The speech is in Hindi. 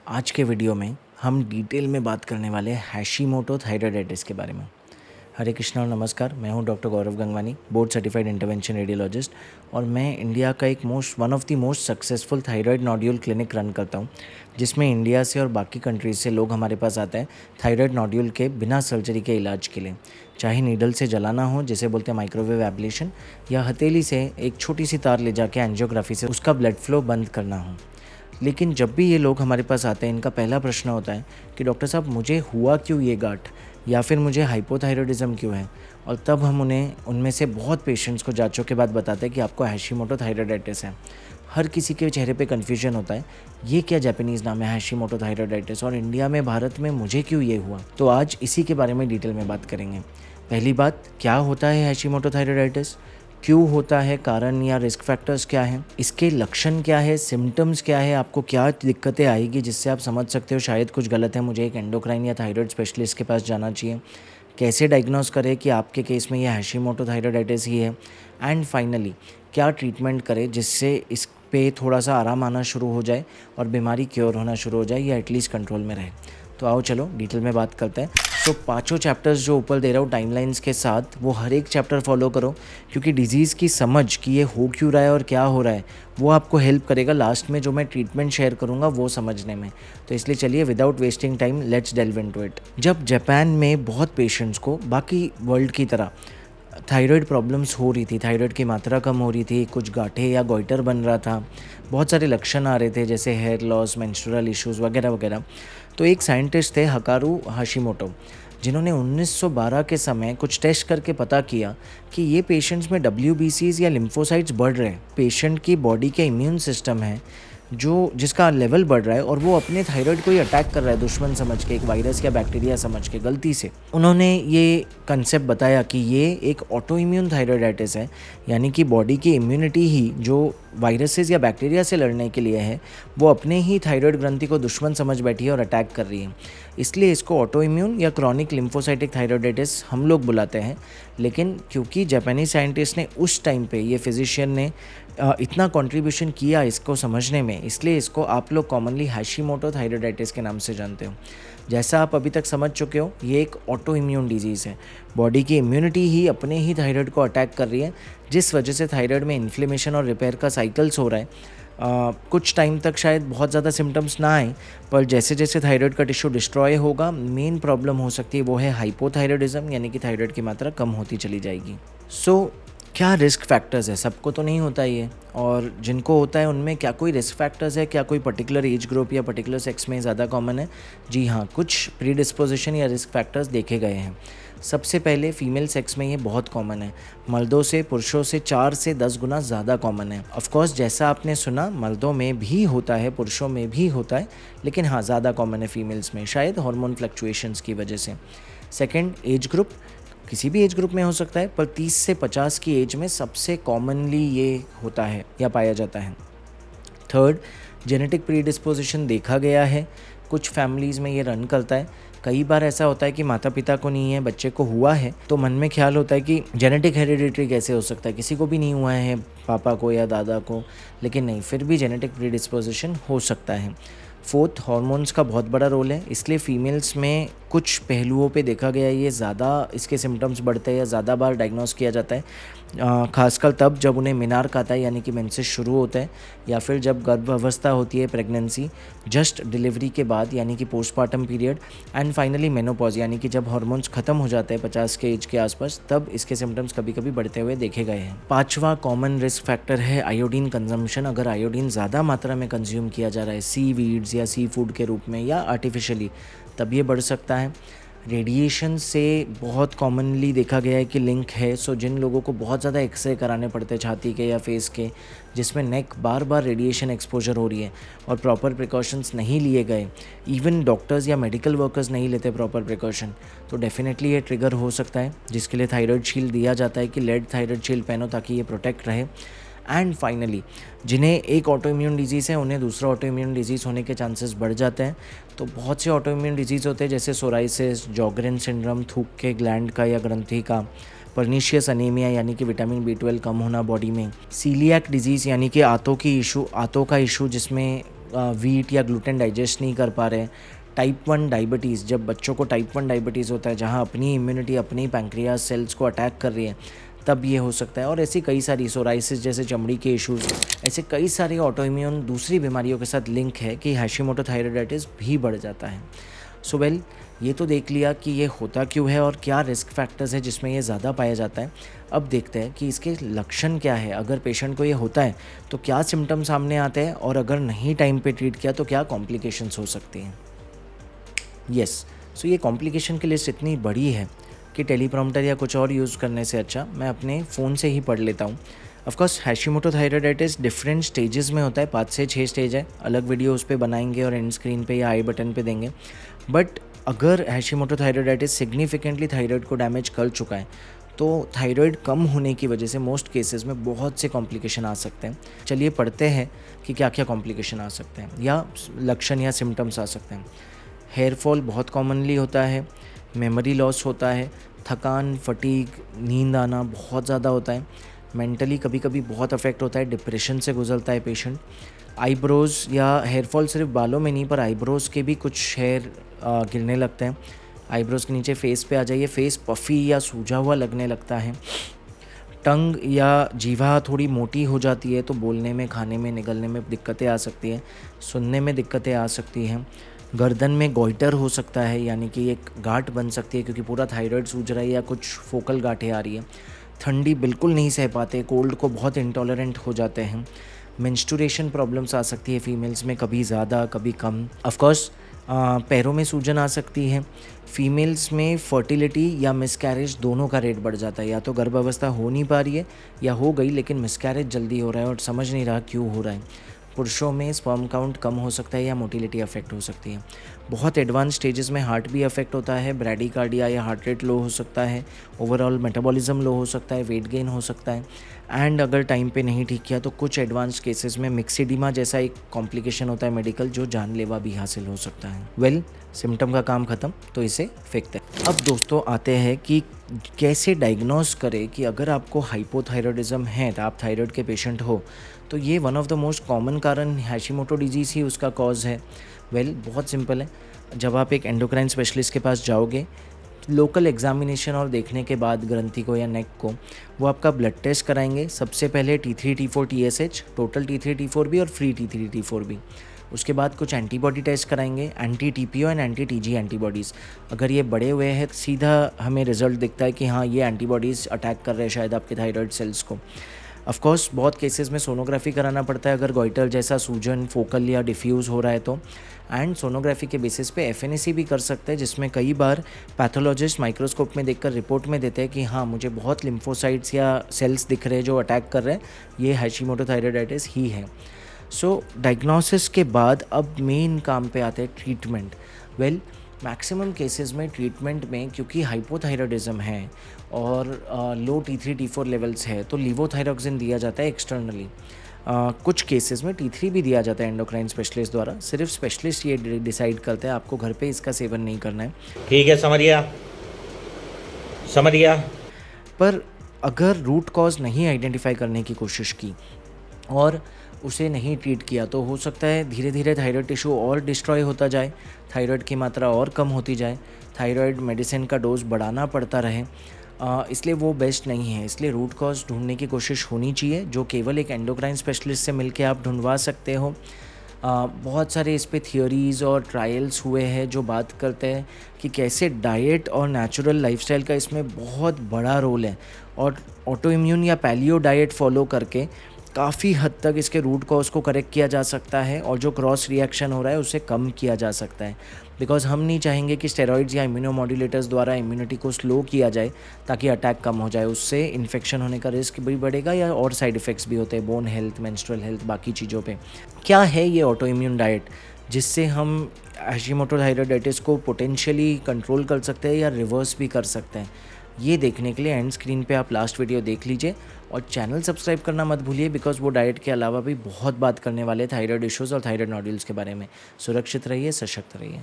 आज के वीडियो में हम डिटेल में बात करने वाले हैं हैशीमोटो थायराइडाइटिस के बारे में। हरे कृष्णा और नमस्कार, मैं हूं doctor Gaurav Gangwani, board certified intervention radiologist और मैं इंडिया का एक one of the most successful thyroid nodule clinic run करता हूं, जिसमें इंडिया से और बाकी कंट्रीज से लोग हमारे पास आते हैं थायराइड नोड्यूल के बिना सर्जरी के इलाज के लिए। चाहे नीडल से जलाना हो, जिसे बोलते हैं माइक्रोवेव एब्लेशन, या हथेली से एक छोटी सी तार ले जाके एंजियोग्राफी से उसका ब्लड फ्लो बंद करना हो। लेकिन जब भी ये लोग हमारे पास आते हैं, इनका पहला प्रश्न होता है कि डॉक्टर साहब मुझे हुआ क्यों ये गांठ, या फिर मुझे हाइपोथायरॉयडिज्म क्यों है। और तब हम उनमें से बहुत पेशेंट्स को जांचों के बाद बताते हैं कि आपको हैशीमोटो थायराइडाइटिस है। हर किसी के चेहरे पे कन्फ्यूजन होता है, ये क्या जापानीज़ नाम है हैशीमोटो थायराइडाइटिस, और इंडिया में भारत में मुझे क्यों ये हुआ। तो आज इसी के बारे में डिटेल में बात करेंगे। पहली बात, क्या होता है हैशीमोटो थायराइडाइटिस, क्यों होता है, कारण या रिस्क फैक्टर्स क्या हैं, इसके लक्षण क्या है, सिम्टम्स क्या है, आपको क्या दिक्कतें आएगी जिससे आप समझ सकते हो शायद कुछ गलत है, मुझे एक एंडोक्राइन या थायराइड स्पेशलिस्ट के पास जाना चाहिए। कैसे डायग्नोस करें कि आपके केस में ये हैशीमोटो थायराइडाइटिस ही है। एंड फाइनली क्या ट्रीटमेंट करें जिससे इस पे थोड़ा सा आराम आना शुरू हो जाए और बीमारी क्योर होना शुरू हो जाए या एटलीस्ट कंट्रोल में रहे। तो आओ चलो डिटेल में बात करते हैं। तो पांचों चैप्टर्स जो ऊपर दे रहा हूँ टाइमलाइंस के साथ, वो हर एक चैप्टर फॉलो करो, क्योंकि डिजीज़ की समझ कि ये हो क्यों रहा है और क्या हो रहा है वो आपको हेल्प करेगा लास्ट में जो मैं ट्रीटमेंट शेयर करूँगा वो समझने में। तो इसलिए चलिए without wasting time let's delve into it. जब जापान में बहुत पेशेंट्स को बाकी वर्ल्ड की तरह थायराइड प्रॉब्लम्स हो रही थी, थायराइड की मात्रा कम हो रही थी, कुछ गांठें या गोइटर बन रहा था, बहुत सारे लक्षण आ रहे थे जैसे हेयर लॉस, मेंस्ट्रुअल इश्यूज़ वगैरह वगैरह। तो एक साइंटिस्ट थे हकारू हाशिमोटो, जिन्होंने 1912 के समय कुछ टेस्ट करके पता किया कि ये पेशेंट्स में WBCs या लिम्फोसाइट्स बढ़ रहे हैं। पेशेंट की बॉडी के इम्यून सिस्टम है जिसका लेवल बढ़ रहा है और वो अपने थायराइड को ही अटैक कर रहा है दुश्मन समझ के, एक वायरस या बैक्टीरिया समझ के गलती से। उन्होंने ये कंसेप्ट बताया कि ये एक ऑटो इम्यून थायराइडाइटिस है, यानी कि बॉडी की इम्यूनिटी ही जो वायरसेस या बैक्टीरिया से लड़ने के लिए है, वो अपने ही थायराइड ग्रंथि को दुश्मन समझ बैठी है और अटैक कर रही है। इसलिए इसको ऑटो इम्यून या क्रॉनिक लिम्फोसाइटिक थायराइडाइटिस हम लोग बुलाते हैं। लेकिन क्योंकि जापानीज साइंटिस्ट ने उस टाइम पे, ये फिजिशियन ने इतना कंट्रीब्यूशन किया इसको समझने में, इसलिए इसको आप लोग कॉमनली हैशीमोटो थायराइडाइटिस के नाम से जानते हो। जैसा आप अभी तक समझ चुके हो, ये एक ऑटो इम्यून डिजीज़ है। बॉडी की इम्यूनिटी ही अपने ही थायराइड को अटैक कर रही है, जिस वजह से थायराइड में इन्फ्लेमेशन और रिपेयर का साइकिल्स हो रहा है। कुछ टाइम तक शायद बहुत ज़्यादा सिम्टम्स ना आए, पर जैसे जैसे थायराइड का टिश्यू डिस्ट्रॉय होगा, मेन प्रॉब्लम हो सकती है वो है हाइपोथायराइडिज्म, यानी कि थायराइड की मात्रा कम होती चली जाएगी। क्या रिस्क फैक्टर्स है, सबको तो नहीं होता ये, और जिनको होता है उनमें क्या कोई रिस्क फैक्टर्स है, क्या कोई पर्टिकुलर एज ग्रुप या पर्टिकुलर सेक्स में ज़्यादा कॉमन है? जी हाँ, कुछ प्री डिस्पोजिशन या रिस्क फैक्टर्स देखे गए हैं। सबसे पहले फीमेल सेक्स में ये बहुत कॉमन है, मर्दों से पुरुषों से 4 से 10 गुना ज़्यादा कॉमन है। ऑफकोर्स जैसा आपने सुना, मर्दों में भी होता है, पुरुषों में भी होता है, लेकिन हाँ ज़्यादा कॉमन है फीमेल्स में, शायद हार्मोन फ्लक्चुएशंस की वजह से। सेकेंड, एज ग्रुप, किसी भी एज ग्रुप में हो सकता है, पर 30 से 50 की एज में सबसे कॉमनली ये होता है या पाया जाता है। थर्ड, जेनेटिक प्रीडिस्पोजिशन देखा गया है, कुछ फैमिलीज़ में ये रन करता है। कई बार ऐसा होता है कि माता पिता को नहीं है, बच्चे को हुआ है, तो मन में ख्याल होता है कि जेनेटिक हेरिडिटरी कैसे हो सकता है, किसी को भी नहीं हुआ है, पापा को या दादा को, लेकिन नहीं, फिर भी जेनेटिक प्रीडिस्पोजिशन हो सकता है। फोर्थ, हार्मोन्स का बहुत बड़ा रोल है, इसलिए फीमेल्स में कुछ पहलुओं पे देखा गया है ये ज़्यादा इसके सिम्टम्स बढ़ते हैं या ज़्यादा बार डायग्नोस किया जाता है, खासकर तब जब उन्हें मिनार्क आता है, यानी कि मेंसेस शुरू होता है, या फिर जब गर्भ अवस्था होती है, प्रेगनेंसी, जस्ट डिलीवरी के बाद, यानी कि postmortem period, and finally menopause, यानी कि जब हार्मोन्स खत्म हो जाते हैं 50 के एज के आसपास, तब इसके सिम्टम्स कभी कभी बढ़ते हुए देखे गए हैं। पांचवा कॉमन रिस्क फैक्टर है आयोडीन कंजम्पशन। अगर आयोडीन ज़्यादा मात्रा में कंज्यूम किया जा रहा है सी वीड्स या सी फूड के रूप में या आर्टिफिशियली, तब ये बढ़ सकता है। रेडिएशन से बहुत कॉमनली देखा गया है कि लिंक है। सो जिन लोगों को बहुत ज़्यादा एक्सरे कराने पड़ते हैं छाती के या फेस के, जिसमें नेक बार बार रेडिएशन एक्सपोजर हो रही है और प्रॉपर प्रिकॉशंस नहीं लिए गए, इवन डॉक्टर्स या मेडिकल वर्कर्स नहीं लेते प्रॉपर प्रिकॉशन, तो डेफिनेटली ये ट्रिगर हो सकता है, जिसके लिए थायराइड शील्ड दिया जाता है कि लेड थायराइड शील्ड पहनो ताकि ये प्रोटेक्ट रहे। एंड फाइनली, जिन्हें एक ऑटो इम्यून डिजीज़ है उन्हें दूसरा ऑटो इम्यून डिजीज़ होने के चांसेस बढ़ जाते हैं। तो बहुत से ऑटो इम्यून डिजीज़ होते हैं जैसे सोराइसिस, जॉगरेन सिंड्रोम, थूक के ग्लैंड का या ग्रंथि का, पर्नीशियस अनीमिया यानी कि विटामिन B12 कम होना बॉडी में, सीलिएक डिजीज़ यानी कि आंतों का इशू जिसमें वीट या ग्लूटेन डाइजेस्ट नहीं कर पा रहे। टाइप 1 डायबिटीज़, जब बच्चों को टाइप 1 डायबिटीज़ होता है जहाँ अपनी इम्यूनिटी अपनी पैंक्रियाज सेल्स को अटैक कर रही है, तब ये हो सकता है। और ऐसी कई सारी सोराइसिस जैसे चमड़ी के इश्यूज़, ऐसे कई सारे ऑटो इम्यून दूसरी बीमारियों के साथ लिंक है कि हैशीमोटो थायराइडाइटिस भी बढ़ जाता है। सो वेल, ये तो देख लिया कि ये होता क्यों है और क्या रिस्क फैक्टर्स है जिसमें ये ज़्यादा पाया जाता है। अब देखते हैं कि इसके लक्षण क्या है। अगर पेशेंट को ये होता है तो क्या सिम्टम सामने आते हैं, और अगर नहीं टाइम पे ट्रीट किया तो क्या कॉम्प्लिकेशंस हो सकती हैं। सो ये कॉम्प्लिकेशन की लिस्ट इतनी बड़ी है कि टेलीप्रॉम्प्टर या कुछ और यूज़ करने से अच्छा मैं अपने फ़ोन से ही पढ़ लेता हूँ। ऑफकोर्स हैशीमोटो थायराइडाइटिस डिफरेंट स्टेजेस में होता है, 5 से 6 स्टेज है। अलग वीडियो उस पर बनाएंगे और एंड स्क्रीन पे या आई बटन पे देंगे। बट अगर हैशीमोटो थायराइडाइटिस सिग्निफिकेंटली थायराइड को डैमेज कर चुका है तो थायराइड कम होने की वजह से मोस्ट केसेस में बहुत से कॉम्प्लिकेशन आ सकते हैं। चलिए पढ़ते हैं कि क्या क्या कॉम्प्लिकेशन आ सकते हैं या लक्षण या सिम्टम्स आ सकते हैं। हेयर फॉल बहुत कॉमनली होता है, मेमोरी लॉस होता है, थकान, फटीग, नींद आना बहुत ज़्यादा होता है। मेंटली कभी कभी बहुत अफेक्ट होता है, डिप्रेशन से गुजरता है पेशेंट। आईब्रोज़ या हेयर फॉल सिर्फ बालों में नहीं पर आईब्रोज़ के भी कुछ हेयर गिरने लगते हैं। आईब्रोज़ के नीचे फेस पे आ जाइए, फेस पफ़ी या सूजा हुआ लगने लगता है। टंग या जीवा थोड़ी मोटी हो जाती है तो बोलने में, खाने में, निगलने में दिक्कतें आ सकती हैं, सुनने में दिक्कतें आ सकती हैं। गर्दन में गोइटर हो सकता है, यानी कि एक गांठ बन सकती है क्योंकि पूरा थायराइड सूज रहा है या कुछ फोकल गांठें आ रही है। ठंडी बिल्कुल नहीं सह पाते, कोल्ड को बहुत इंटॉलरेंट हो जाते हैं। मेंस्ट्रुएशन प्रॉब्लम्स आ सकती है फीमेल्स में, कभी ज़्यादा कभी कम। ऑफकोर्स पैरों में सूजन आ सकती है। फीमेल्स में फर्टिलिटी या मिसकैरेज दोनों का रेट बढ़ जाता है, या तो गर्भावस्था हो नहीं पा रही है या हो गई लेकिन मिसकैरेज जल्दी हो रहा है और समझ नहीं रहा क्यों हो रहा है। पुरुषों में स्पर्म काउंट कम हो सकता है या मोटिलिटी अफेक्ट हो सकती है। बहुत एडवांस स्टेजेस में हार्ट भी अफेक्ट होता है, ब्रैडीकार्डिया या हार्ट रेट लो हो सकता है, ओवरऑल मेटाबॉलिज्म लो हो सकता है, वेट गेन हो सकता है। एंड अगर टाइम पे नहीं ठीक किया तो कुछ एडवांस केसेस में मिक्सिडिमा जैसा एक कॉम्प्लिकेशन होता है मेडिकल, जो जानलेवा भी हासिल हो सकता है। वेल, सिम्टम का काम ख़त्म तो इसे फेंकते हैं। अब दोस्तों आते हैं कि कैसे डायग्नोस करें कि अगर आपको हाइपोथायरॉयडिज्म है, तो आप थायराइड के पेशेंट हो, तो ये one of the most common कारण हैशीमोटो डिजीज़ ही उसका कॉज है। वेल, बहुत सिंपल है। जब आप एक एंडोक्राइन स्पेशलिस्ट के पास जाओगे, लोकल एग्जामिनेशन और देखने के बाद ग्रंथि को या नेक को, वो आपका ब्लड टेस्ट कराएंगे। सबसे पहले T3 T4 TSH, total T3 T4 भी और फ्री T3 T4 भी। उसके बाद कुछ एंटीबॉडी टेस्ट कराएंगे, anti TPO and anti TG antibodies. अगर ये बड़े हुए हैं सीधा हमें रिजल्ट दिखता है कि हाँ ये एंटीबॉडीज़ अटैक कर रहे हैं शायद आपके थायराइड सेल्स को। ऑफ कोर्स बहुत केसेस में सोनोग्राफी कराना पड़ता है अगर गोइटर जैसा सूजन फोकल या डिफ्यूज़ हो रहा है तो। एंड सोनोग्राफी के बेसिस पे FNAC भी कर सकते हैं, जिसमें कई बार पैथोलॉजिस्ट माइक्रोस्कोप में देखकर रिपोर्ट में देते हैं कि हाँ मुझे बहुत लिम्फोसाइट्स या सेल्स दिख रहे हैं जो अटैक कर रहे हैं, ये हैशीमोटो थायराइडाइटिस ही है। सो डायग्नोसिस के बाद अब मेन काम पे आते हैं ट्रीटमेंट। वेल, मैक्सिमम केसेस में ट्रीटमेंट में क्योंकि हाइपोथायराइडिज्म है और लो T3 T4 लेवल्स है तो लीवोथायरॉक्सिन दिया जाता है एक्सटर्नली। कुछ केसेस में T3 भी दिया जाता है एंडोक्राइन स्पेशलिस्ट द्वारा। सिर्फ स्पेशलिस्ट ये डिसाइड करते हैं, आपको घर पे इसका सेवन नहीं करना है। ठीक है, समझ गया। पर अगर रूट कॉज नहीं आइडेंटिफाई करने की कोशिश की और उसे नहीं ट्रीट किया तो हो सकता है धीरे धीरे थायराइड टिश्यू और डिस्ट्रॉय होता जाए, थायराइड की मात्रा और कम होती जाए, थायराइड मेडिसिन का डोज बढ़ाना पड़ता रहे। इसलिए वो बेस्ट नहीं है। इसलिए रूट कॉज ढूंढने की कोशिश होनी चाहिए, जो केवल एक एंडोक्राइन स्पेशलिस्ट से मिलके आप ढूंढवा सकते हो। बहुत सारे इस पे थियोरीज़ और ट्रायल्स हुए हैं जो बात करते हैं कि कैसे डाइट और नेचुरल लाइफस्टाइल का इसमें बहुत बड़ा रोल है, और ऑटो इम्यून या पैलियो डाइट फॉलो करके काफ़ी हद तक इसके रूट कॉज को करेक्ट किया जा सकता है और जो क्रॉस रिएक्शन हो रहा है उसे कम किया जा सकता है। बिकॉज हम नहीं चाहेंगे कि स्टेरॉइड्स या इम्यूनोमॉड्यूलेटर्स द्वारा इम्यूनिटी को स्लो किया जाए ताकि अटैक कम हो जाए, उससे इन्फेक्शन होने का रिस्क भी बढ़ेगा या और साइड इफ़ेक्ट्स भी होते हैं बोन हेल्थ, मेंस्ट्रुअल हेल्थ, बाकी चीज़ों पे। क्या है ये ऑटो इम्यून डाइट जिससे हम हैशीमोटो थायराइडाइटिस को पोटेंशियली कंट्रोल कर सकते हैं या रिवर्स भी कर सकते हैं? ये देखने के लिए एंड स्क्रीन पे आप लास्ट वीडियो देख लीजिए और चैनल सब्सक्राइब करना मत भूलिए, बिकॉज वो डाइट के अलावा भी बहुत बात करने वाले थायराइड इश्यूज़ और थायराइड नोड्यूल्स के बारे में। सुरक्षित रहिए, सशक्त रहिए।